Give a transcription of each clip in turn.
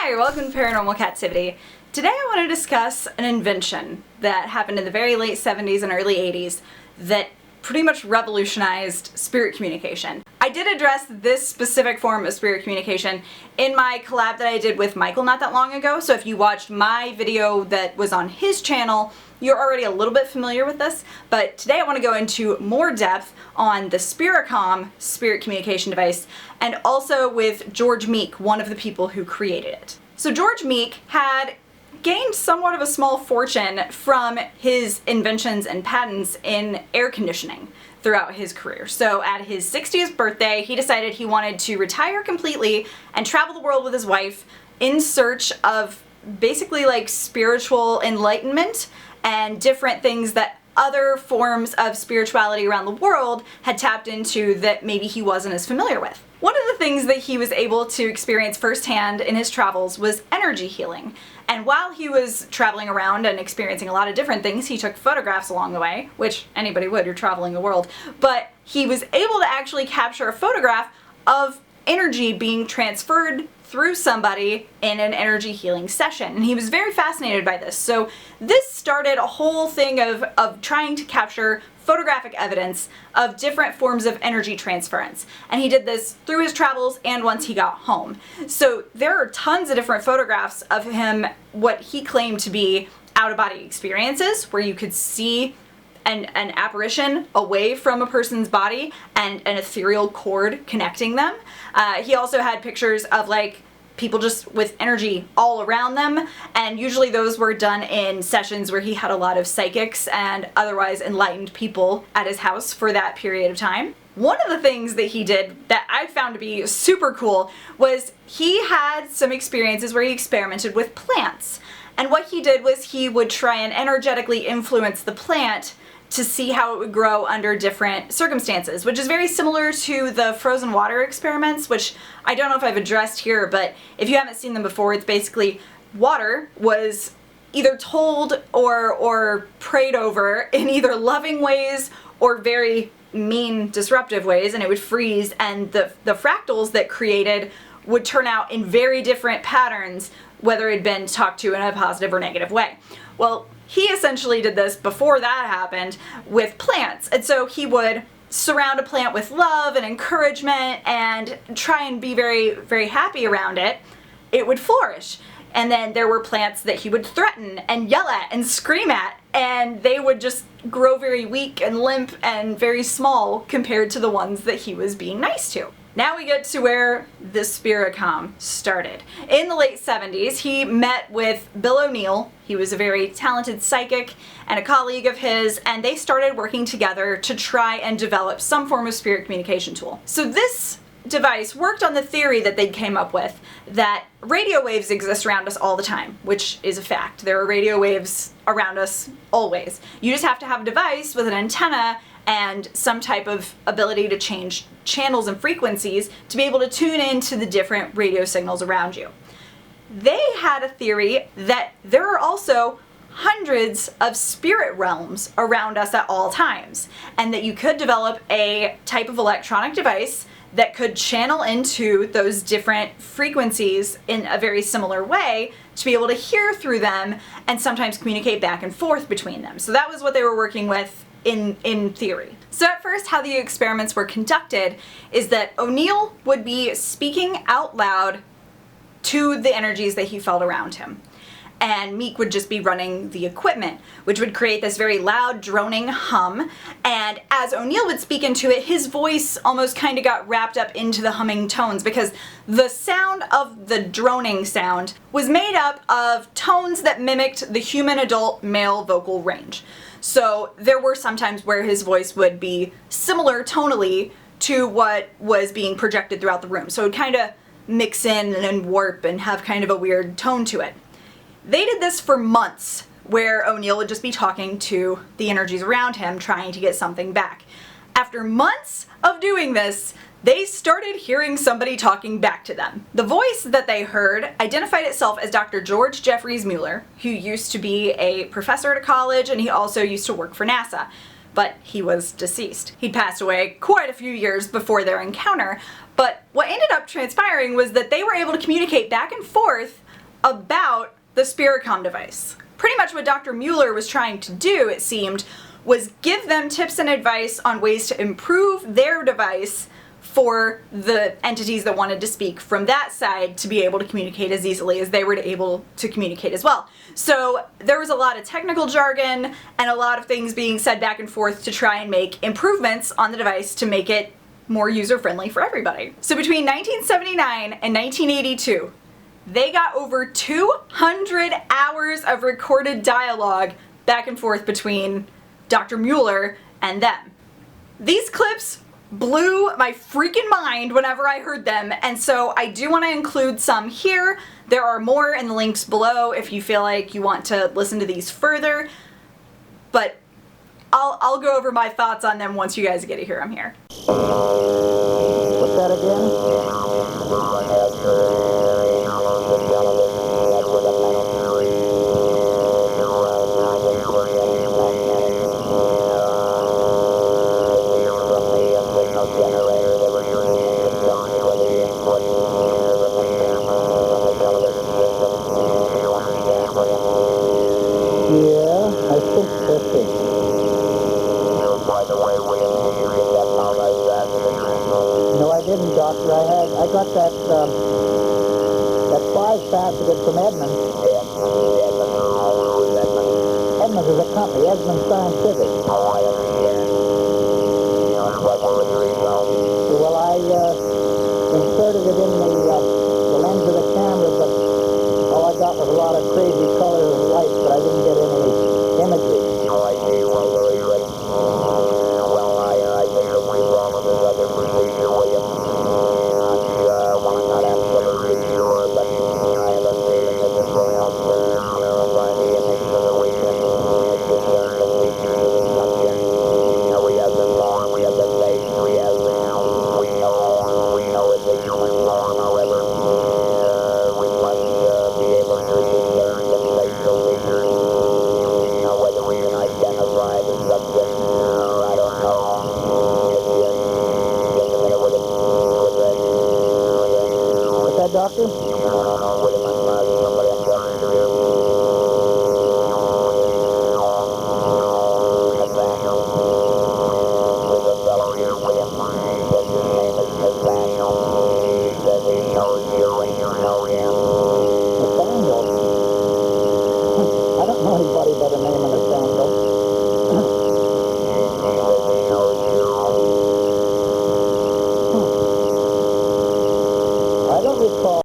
Hi, welcome to Paranormal Kativity. Today I want to discuss an invention that happened in the very late 70s and early 80s that pretty much revolutionized spirit communication. I did address this specific form of spirit communication in my collab that I did with Michael not that long ago, so if you watched my video that was on his channel, you're already a little bit familiar with this, but today I want to go into more depth on the Spiricom Spirit Communication Device and also with George Meek, one of the people who created it. So George Meek had gained somewhat of a small fortune from his inventions and patents in air conditioning throughout his career. So at his 60th birthday, he decided he wanted to retire completely and travel the world with his wife in search of basically like spiritual enlightenment and different things that other forms of spirituality around the world had tapped into that maybe he wasn't as familiar with. One of the things that he was able to experience firsthand in his travels was energy healing. And while he was traveling around and experiencing a lot of different things, he took photographs along the way, which anybody would, you're traveling the world, but he was able to actually capture a photograph of energy being transferred through somebody in an energy healing session. And he was very fascinated by this. So this started a whole thing of trying to capture photographic evidence of different forms of energy transference. And he did this through his travels and once he got home. So there are tons of different photographs of him, what he claimed to be out-of-body experiences, where you could see an apparition away from a person's body and an ethereal cord connecting them. He also had pictures of like people just with energy all around them, and usually those were done in sessions where he had a lot of psychics and otherwise enlightened people at his house for that period of time. One of the things that he did that I found to be super cool was he had some experiences where he experimented with plants. And what he did was he would try and energetically influence the plant to see how it would grow under different circumstances, which is very similar to the frozen water experiments, which I don't know if I've addressed here, but if you haven't seen them before, it's basically water was either told or prayed over in either loving ways or very mean, disruptive ways, and it would freeze, and the fractals that created would turn out in very different patterns, whether it had been talked to in a positive or negative way. Well, he essentially did this before that happened with plants. And so he would surround a plant with love and encouragement and try and be very, very happy around it. It would flourish. And then there were plants that he would threaten and yell at and scream at, and they would just grow very weak and limp and very small compared to the ones that he was being nice to. Now we get to where the Spiricom started. In the late 70s, he met with Bill O'Neill. He was a very talented psychic and a colleague of his, and they started working together to try and develop some form of spirit communication tool. So this device worked on the theory that they came up with that radio waves exist around us all the time, which is a fact. There are radio waves around us always. You just have to have a device with an antenna and some type of ability to change channels and frequencies to be able to tune into the different radio signals around you. They had a theory that there are also hundreds of spirit realms around us at all times, and that you could develop a type of electronic device that could channel into those different frequencies in a very similar way to be able to hear through them and sometimes communicate back and forth between them. So that was what they were working with in theory. So at first, how the experiments were conducted is that O'Neill would be speaking out loud to the energies that he felt around him, and Meek would just be running the equipment, which would create this very loud droning hum, and as O'Neill would speak into it, his voice almost kind of got wrapped up into the humming tones because the sound of the droning sound was made up of tones that mimicked the human adult male vocal range. So there were some times where his voice would be similar tonally to what was being projected throughout the room. So it would kind of mix in and warp and have kind of a weird tone to it. They did this for months, where O'Neill would just be talking to the energies around him, trying to get something back. After months of doing this, they started hearing somebody talking back to them. The voice that they heard identified itself as Dr. George Jeffries Mueller, who used to be a professor at a college, and he also used to work for NASA. But he was deceased. He'd passed away quite a few years before their encounter, but what ended up transpiring was that they were able to communicate back and forth about the Spiricom device. Pretty much what Dr. Mueller was trying to do, it seemed, was give them tips and advice on ways to improve their device for the entities that wanted to speak from that side to be able to communicate as easily as they were able to communicate as well. So there was a lot of technical jargon and a lot of things being said back and forth to try and make improvements on the device to make it more user-friendly for everybody. So between 1979 and 1982, they got over 200 hours of recorded dialogue back and forth between Dr. Mueller and them. These clips blew my freaking mind whenever I heard them, and so I do want to include some here. There are more in the links below if you feel like you want to listen to these further, but I'll go over my thoughts on them once you guys get to hear them here. What's that again? Yeah, I think that's it. No, I didn't, Doctor. I got that 5-faceted from Edmund. Edmund is a company, Edmund Scientific. Well, I inserted it in the lens of the camera, but all I got was a lot of crazy color and lights, but I didn't get any images. Doctor? I don't know anybody by the name of Nathaniel. I don't recall.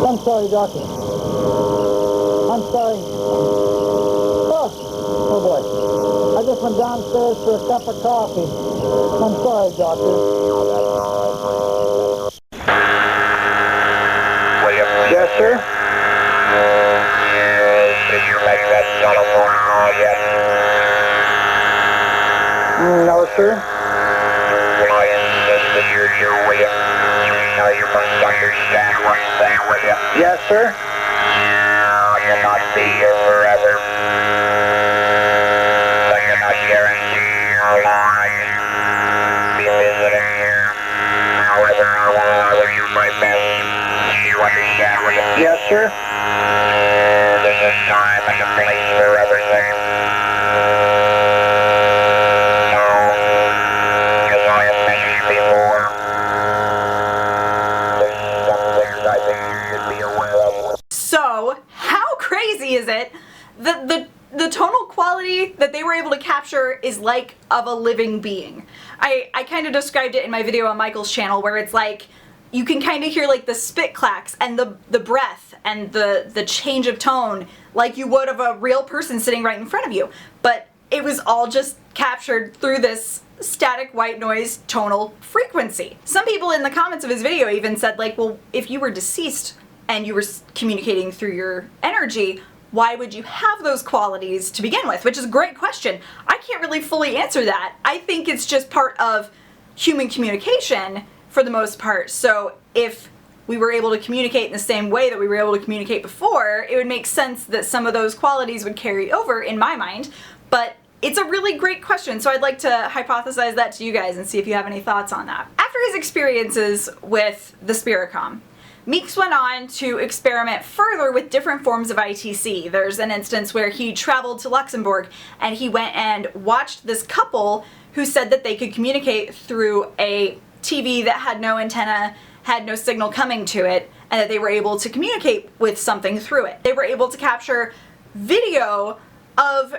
I'm sorry, Doctor. I'm sorry. Oh boy. I just went downstairs for a cup of coffee. I'm sorry, Doctor. Yes, sir? Did you make that telephone call yet? No, sir. Well, I insist that you're here with you. Now you must understand one thing, will you? Yes, sir. You'll not be here forever. I cannot guarantee how long I can be visiting here. However, I will do my best. You understand, will you? Yes, sir. There's a time and a place for everything. So, as I have mentioned before, there's some things I think you should be aware of. So, how crazy is it that the tonal quality that they were able to capture is like of a living being? I kind of described it in my video on Michael's channel where it's like you can kind of hear like the spit clacks and the breath and the change of tone like you would of a real person sitting right in front of you. But it was all just captured through this static white noise tonal frequency. Some people in the comments of his video even said like, well, if you were deceased, and you were communicating through your energy, why would you have those qualities to begin with? Which is a great question. I can't really fully answer that. I think it's just part of human communication for the most part. So if we were able to communicate in the same way that we were able to communicate before, it would make sense that some of those qualities would carry over in my mind. But it's a really great question, so I'd like to hypothesize that to you guys and see if you have any thoughts on that. After his experiences with the Spiricom, Meeks went on to experiment further with different forms of ITC. There's an instance where he traveled to Luxembourg and he went and watched this couple who said that they could communicate through a TV that had no antenna, had no signal coming to it, and that they were able to communicate with something through it. They were able to capture video of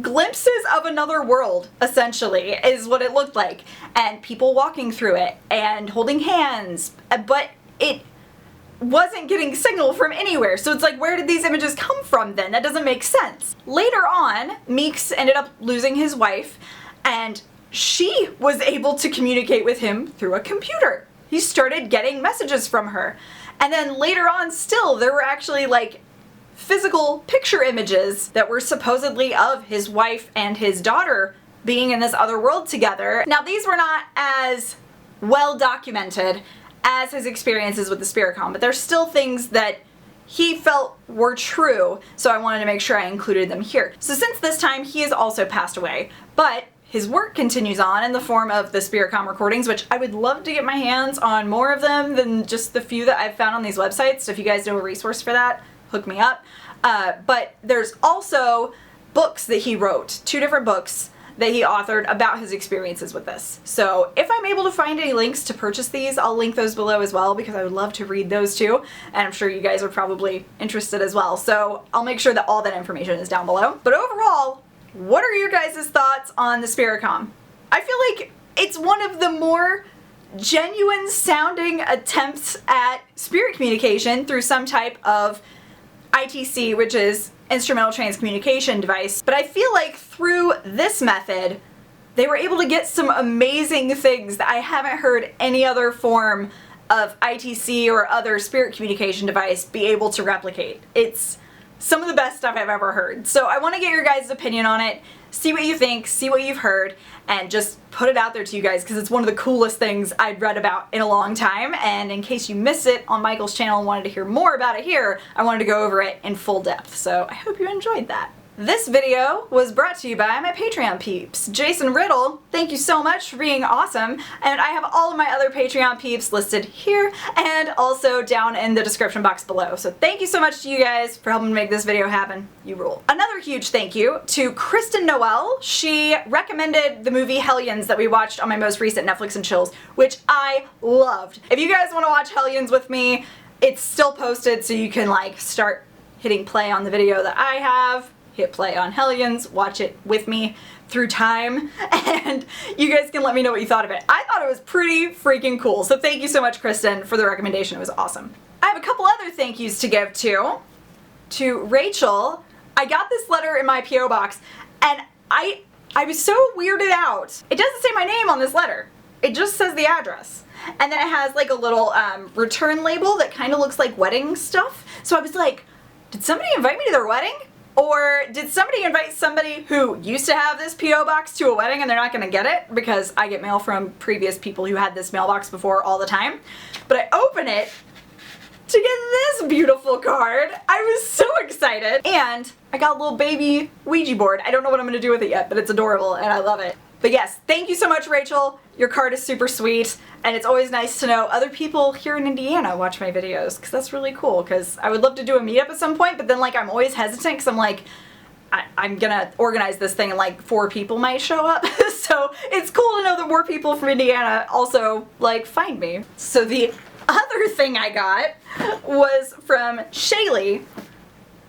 glimpses of another world, essentially, is what it looked like, and people walking through it and holding hands, but it wasn't getting signal from anywhere. So it's like, where did these images come from then? That doesn't make sense. Later on, Meeks ended up losing his wife, and she was able to communicate with him through a computer. He started getting messages from her. And then later on still, there were actually like physical picture images that were supposedly of his wife and his daughter being in this other world together. Now these were not as well documented as his experiences with the Spiricom, but there's still things that he felt were true, so I wanted to make sure I included them here. So since this time, he has also passed away, but his work continues on in the form of the Spiricom recordings, which I would love to get my hands on more of them than just the few that I've found on these websites, so if you guys know a resource for that, hook me up. But there's also books that he wrote, 2 different books that he authored about his experiences with this. So if I'm able to find any links to purchase these, I'll link those below as well, because I would love to read those too, and I'm sure you guys are probably interested as well. So I'll make sure that all that information is down below. But overall, what are your guys' thoughts on the Spiricom? I feel like it's one of the more genuine sounding attempts at spirit communication through some type of ITC, which is Instrumental Trans Communication Device. But I feel like through this method, they were able to get some amazing things that I haven't heard any other form of ITC or other spirit communication device be able to replicate. It's some of the best stuff I've ever heard. So I want to get your guys' opinion on it, see what you think, see what you've heard, and just put it out there to you guys because it's one of the coolest things I'd read about in a long time. And in case you missed it on Michael's channel and wanted to hear more about it here, I wanted to go over it in full depth. So I hope you enjoyed that. This video was brought to you by my Patreon peeps. Jason Riddle, thank you so much for being awesome, and I have all of my other Patreon peeps listed here and also down in the description box below. So thank you so much to you guys for helping make this video happen. You rule. Another huge thank you to Kristen Noel. She recommended the movie Hellions that we watched on my most recent Netflix and Chills, which I loved. If you guys want to watch Hellions with me, it's still posted, so you can like start hitting play on the video that I have, hit play on Hellions, watch it with me through time, and you guys can let me know what you thought of it. I thought it was pretty freaking cool, so thank you so much, Kristen, for the recommendation. It was awesome. I have a couple other thank yous to give to Rachel. I got this letter in my P.O. box, and I was so weirded out. It doesn't say my name on this letter. It just says the address. And then it has like a little return label that kind of looks like wedding stuff. So I was like, did somebody invite me to their wedding? Or did somebody invite somebody who used to have this P.O. box to a wedding and they're not gonna get it? Because I get mail from previous people who had this mailbox before all the time. But I open it to get this beautiful card. I was so excited. And I got a little baby Ouija board. I don't know what I'm gonna do with it yet, but it's adorable and I love it. But yes, thank you so much, Rachel. Your card is super sweet, and it's always nice to know other people here in Indiana watch my videos, because that's really cool, because I would love to do a meetup at some point, but then like I'm always hesitant, because I'm like, I'm gonna organize this thing and like 4 people might show up. So it's cool to know that more people from Indiana also like find me. So the other thing I got was from Shaleigh.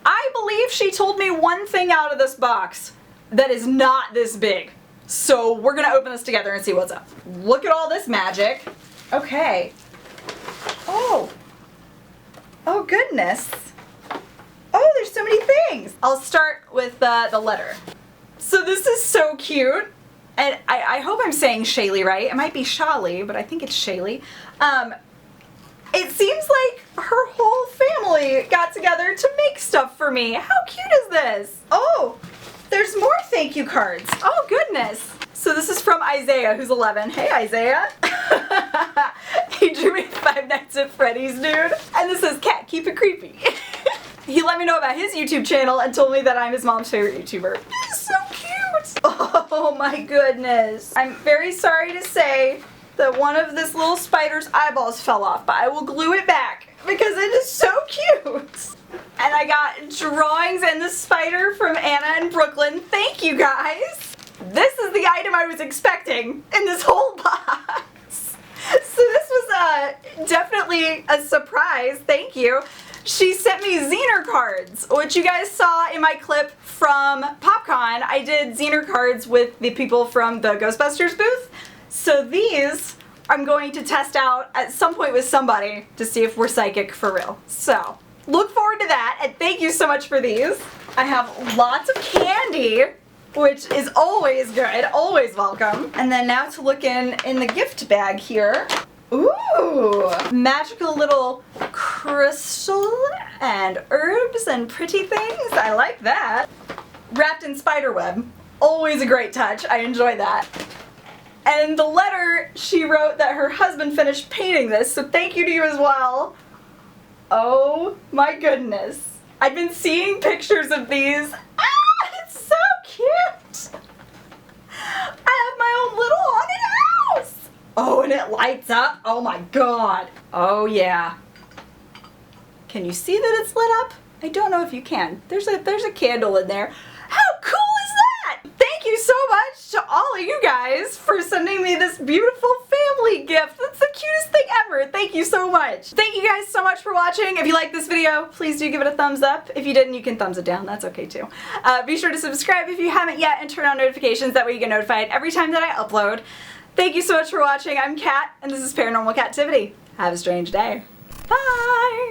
I believe she told me one thing out of this box that is not this big. So we're gonna open this together and see what's up. Look at all this magic. Okay. Oh. Oh goodness. Oh, there's so many things. I'll start with the letter. So this is so cute. And I hope I'm saying Shaleigh right. It might be Shaleigh, but I think it's Shaleigh. It seems like her whole family got together to make stuff for me. How cute is this? Oh, there's more thank you cards. Oh goodness. So this is from Isaiah, who's 11. Hey Isaiah. He drew me Five Nights at Freddy's, dude. And this says, "Cat, keep it creepy." He let me know about his YouTube channel and told me that I'm his mom's favorite YouTuber. It's so cute. Oh my goodness. I'm very sorry to say that one of this little spider's eyeballs fell off, but I will glue it back because it is so cute. And I got drawings and the spider from Anna in Brooklyn. Thank you guys. This is the item I was expecting in this whole box. So this was definitely a surprise. Thank you. She sent me Zener cards, which you guys saw in my clip from PopCon. I did Zener cards with the people from the Ghostbusters booth. So these I'm going to test out at some point with somebody to see if we're psychic for real. So look forward to that, and thank you so much for these. I have lots of candy, which is always good, always welcome. And then now to look in the gift bag here. Ooh, magical little crystal and herbs and pretty things. I like that. Wrapped in spider web. Always a great touch. I enjoy that. And the letter, she wrote that her husband finished painting this, so thank you to you as well. Oh my goodness. I've been seeing pictures of these. Ah, it's so cute. I have my own little haunted house. Oh, and it lights up. Oh my god. Oh yeah. Can you see that it's lit up? I don't know if you can. There's a candle in there. How cool is that? Thank you so much to all of you guys for sending me this beautiful family gift. That's the cutest thing ever. Thank you so much. Thank you guys so much for watching. If you liked this video, please do give it a thumbs up. If you didn't, you can thumbs it down. That's okay too. Be sure to subscribe if you haven't yet and turn on notifications. That way you get notified every time that I upload. Thank you so much for watching. I'm Kat, and this is Paranormal Kativity. Have a strange day. Bye!